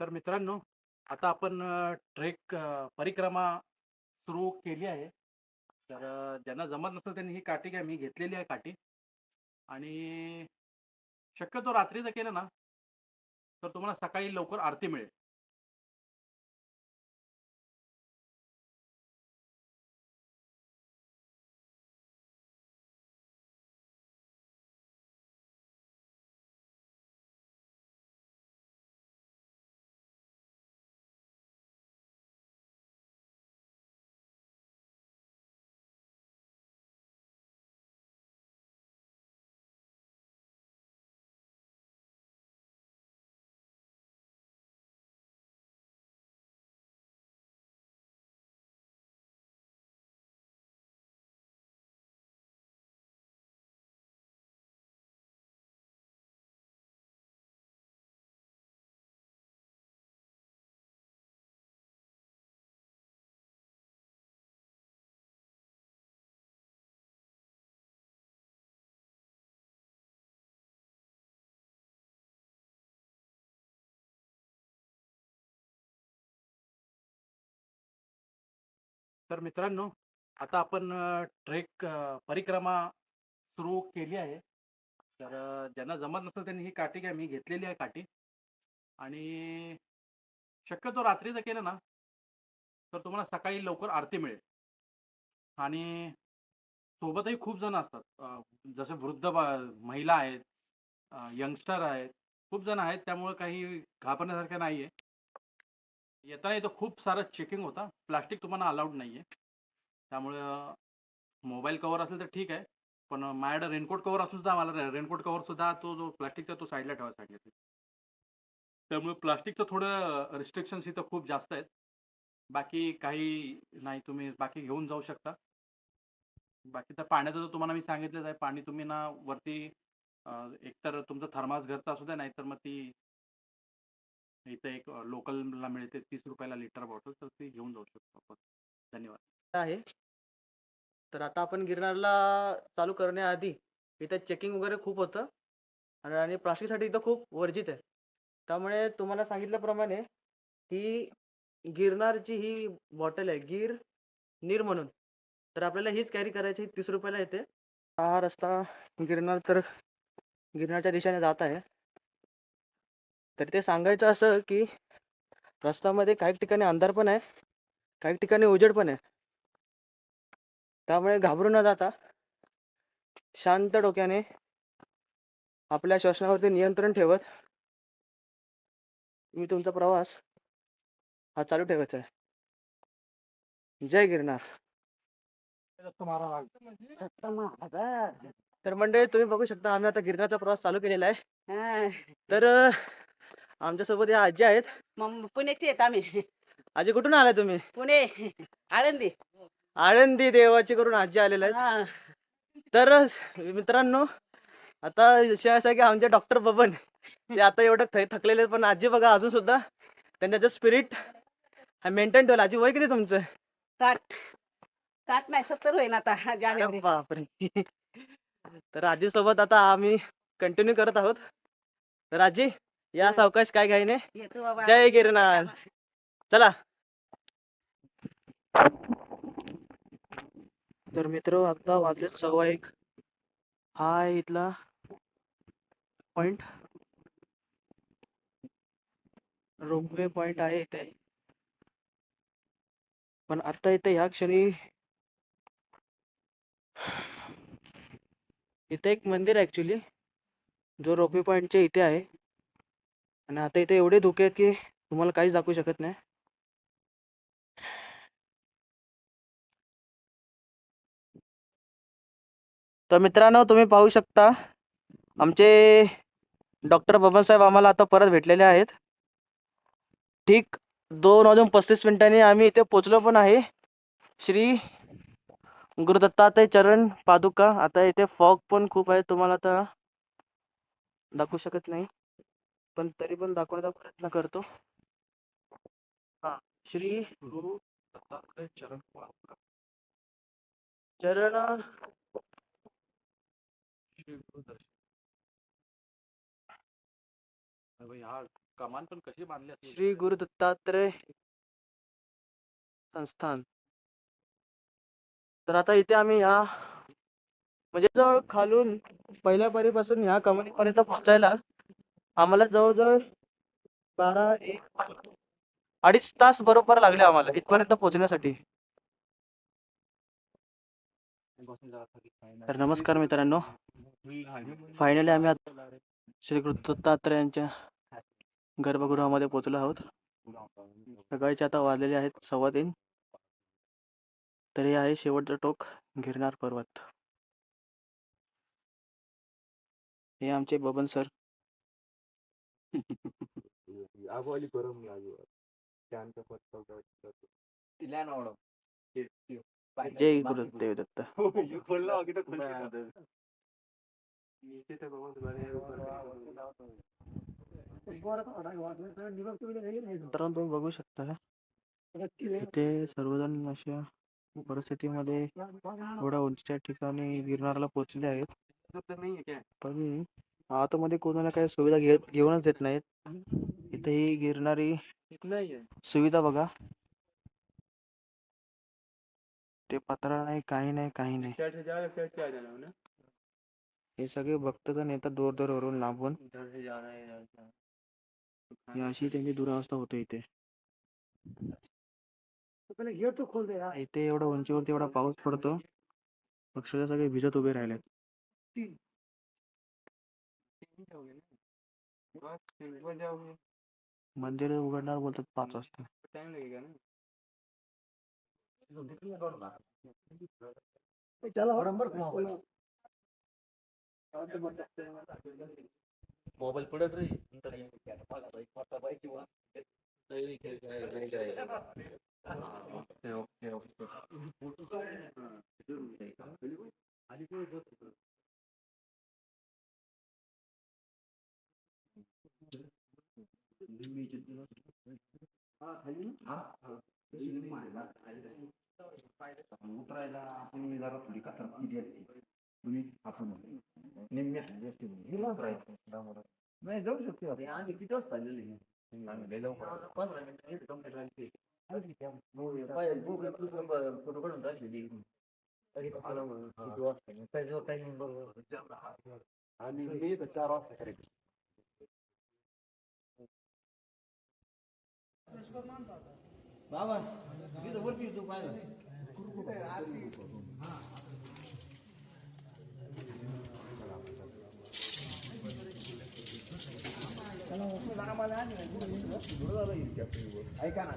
तर मित्रांनो, आता आपण ट्रेक परिक्रमा सुरू केली आहे. तर ज्यांना जमत नसेल त्यांनी ही काठी घ्या. मी घेतलेली आहे काठी आणि शक्यतो रात्री जर केलं ना, तर तुम्हाला सकाळी लवकर आरती मिळेल. तर मित्रांनो, आता आपण ट्रेक परिक्रमा सुरू केली आहे. तर ज्यांना जमत नसेल त्यांनी ही काठी घ्या. मी घेतलेली आहे काठी आणि शक्यतो रात्री जर केलं ना, तर तुम्हाला सकाळी लवकर आरती मिळेल आणि सोबतही खूप जण असतात. जसे वृद्ध महिला आहेत, यंगस्टर आहेत, खूप जण आहेत. त्यामुळे काही घाबरण्यासारखं नाहीये. येताना इथं खूप सारं चेकिंग होतं. प्लास्टिक तुम्हाला अलाउड नाहीये. त्यामुळं मोबाईल कव्हर असेल तर ठीक आहे. पण माझ्याकडे रेनकोट कव्हर असून सुद्धा मला रेनकोट कव्हर सुद्धा तो जो प्लास्टिकचा तो साईडला ठेवायला सांगितलं. त्यामुळे प्लास्टिकचं थोडं रिस्ट्रिक्शन्स इथं खूप जास्त आहेत. बाकी काही नाही, तुम्ही बाकी घेऊन जाऊ शकता. बाकी तर पाण्याचं तर तुम्हाला मी सांगितलंच आहे. पाणी तुम्ही ना वरती एकतर तुमचं थर्मास घरचं असू द्या, नाहीतर मग ती इथं एक लोकलला मिळते ₹30 ला लिटर बॉटल, तर ती घेऊन जाऊ शकतो आपण. धन्यवाद. आहे. तर आता आपण गिरनारला चालू करण्याआधी इथं चेकिंग वगैरे खूप होतं आणि प्लास्टिकसाठी इथं खूप वर्जित आहे. त्यामुळे तुम्हाला सांगितल्याप्रमाणे ही गिरनारची ही बॉटल आहे, गिर नीर म्हणून. तर आपल्याला हीच कॅरी करायची, ₹30 ला येते. हा रस्ता गिरनारच्या दिशेने जात आहे. तर ते सांगायचं असं, की रस्त्यामध्ये काही ठिकाणी अंधार पण आहे, काही ठिकाणी उजेड पण आहे. त्यामुळे घाबरून न जाता शांत डोक्याने आपल्या श्वसनावरती नियंत्रण ठेवत मी तुमचा प्रवास हा चालू ठेवायचा आहे. जय गिरनार. तर मंडळी, तुम्ही बघू शकता आम्ही आता गिरनारचा प्रवास चालू केलेला आहे. तर आमच्यासोबत या आजी आहेत. पुण्याची आहेत आम्ही. आजी, कुठून आलाय तुम्ही? पुणे, आळंदी. आळंदी देवाची करून आजी आलेल्या आहेत. हा. तर मित्रांनो, आता विषय असा आहे की आमचे डॉक्टर बबन ते आता एवढं थकलेले आहेत, पण आजी बघा अजून सुद्धा त्यांचं स्पिरिट हा मेंटेन ठेवला. आजी, वय किती तुमचं? 60 60 नाही 70 होईन आता अरे जानेवारी. बापरे. तर आजी सोबत आता आम्ही कंटिन्यू करत आहोत. तर आजी, या सावकाश, काय घाई नाही. येतो बाबा. जय गिरनार. चला. तर मित्र, आता वाजलेत 1:15. हा आहे इथला पॉइंट, रोपवे पॉइंट आहे इथे. पण आता इथे ह्या क्षणी इथे एक मंदिर आहे ऍक्च्युली, जो रोपवे पॉइंटच्या इथे आहे. आणि आता इथे एवढे धुके आहेत की तुम्हाला काहीच दाखवू शकत नाही. तर मित्रांनो, तुम्ही पाहू शकता आमचे डॉक्टर बबनसाहेब आम्हाला आता परत भेटलेले आहेत. ठीक 2:35 आम्ही इथे पोचलो पण आहे. श्री गुरु दत्तात्रय चरण पादुका. आता इथे फॉग पण खूप आहे, तुम्हाला आता दाखवू शकत नाही, पण तरी पण दाखवण्याचा प्रयत्न करतो. हा, श्री गुरु दत्तात्रय चरण पादुका. चरण श्री गुरु दर्शन. अरे भाई, हा कमान पण कशी बांधली असेल. श्री गुरु दत्तात्रय संस्थान. तर आता इथे आम्ही ह्या म्हणजे जवळ खालून पहिल्या पारीपासून ह्या कमानीपर्यंत पोहोचायला आम्हाला जवळजवळ 2.5 तास बरोबर लागले आम्हाला इथपर्यंत पोहोचण्यासाठी. तर नमस्कार मित्रांनो, फायनली आम्ही आता श्री गुरु दत्तात्रयांच्या गर्भगृहामध्ये पोहोचलो आहोत. सकाळचे आता वाजलेले आहेत 3:15. तर हे आहे शेवटचं टोक, गिरनार पर्वत. हे आमचे बबन सर. जय गुरुदेव दत्त. मित्रांनो तुम्ही बघू शकता इथे सर्वजण अशा परिस्थितीमध्ये थोड्या उंचीच्या ठिकाणी गिरनारला पोहोचले आहेत. पण आतमध्ये कोणाला काही सुविधा घेऊनच देत नाहीत. इथे ही गिरणारी सुविधा बघा, ते पत्रा नाही, काही नाही, काही नाही. हे सगळे भक्त जण येतात दूर दूरवरून लांबून. ही अशी त्यांची दुरावस्था होते इथे. इथे एवढा उंचीवरती एवढा पाऊस पडतो, अक्षरशः सगळे भिजत उभे राहिलेत. मंदिर उघडणार बोलतात 5 वाजता. मोबाईल पडत रे. उतरायला आपण जरा थोडी कसरत केली असती. तुम्ही आपण नाही जाऊ शकतो. आम्ही किती वाजता आलेले? फोटो काढून टाकलेली. आणि मी 4 वाजता करायचं. बाबा तिथं वरती तू पाहिलं ऐका ना.